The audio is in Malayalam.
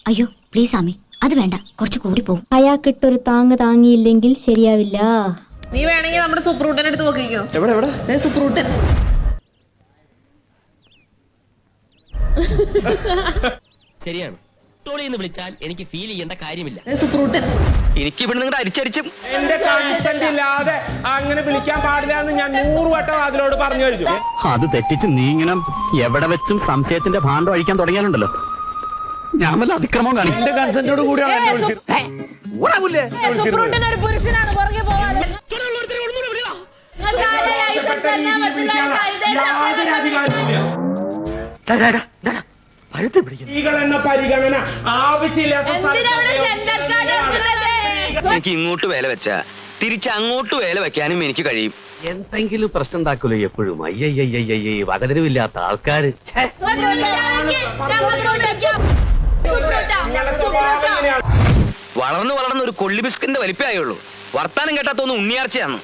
അയ്യോ പ്ലീസ് ആമി, അത് വേണ്ട, കുറച്ച് കൂടി പോകും. അയാൾക്കിട്ടൊരു താങ്ങ് താങ്ങിയില്ലെങ്കിൽ ശരിയാവില്ല. നീ വേണമെങ്കിൽ നമ്മുടെ സൂപ്പർൂട്ടൻ എടുത്ത് നോക്കിക്കോ. എവിടെ സൂപ്പർൂട്ടൻ ശരിയാണ്. ടോളിന്ന് വിളിച്ചാൽ എനിക്ക് ഫീൽ ചെയ്യേണ്ട കാര്യമില്ല. സൂപ്പർൂട്ടൻ എനിക്ക് ഇവിടെ നിങ്ങളുടെ അരിച്ചടിച്ചും എന്റെ കൺസെന്റ് ഇല്ലാതെ അങ്ങനെ വിളിക്കാൻ പാടില്ല എന്ന് ഞാൻ 100 വട്ടം അതിലോട് പറഞ്ഞു കഴിഞ്ഞു. അത് തെറ്റിച്ച് നീ ഇങ്ങനെ എവിടെ വെച്ചും സംശയത്തിന്റെ ഭാണ്ഡം അഴിക്കാൻ തുടങ്ങിയാലുണ്ടല്ലോ, ഞാൻ വല്ല അതിക്രമം കാണിക്കും. എന്റെ കൺസെന്റോട് കൂടിയാണ് എന്നെ വിളിച്ചത്. സൂപ്പർൂട്ടൻ ഒരു പുരുഷനാണ്, പുറകെ പോവാതെ സ്ത്രീകൾ എന്ന പരിഗണന ആവശ്യമില്ലാത്ത എനിക്ക് ഇങ്ങോട്ട് വേല വെച്ചാ തിരിച്ച് അങ്ങോട്ട് വേല വെക്കാനും എനിക്ക് കഴിയും. എന്തെങ്കിലും പ്രശ്നം ഉണ്ടാക്കൂലോ എപ്പോഴും. അയ്യയ്യയ്യയ്യേ, വകതിരിവില്ലാത്ത ആൾക്കാര്. വളർന്നു വളർന്ന ഒരു കൊള്ളി ബിസ്കിന്റെ വലിപ്പമായുള്ളൂ. വർത്താനം കേട്ടാത്തൊന്നും ഉണ്ണിയാർച്ചയാണ്.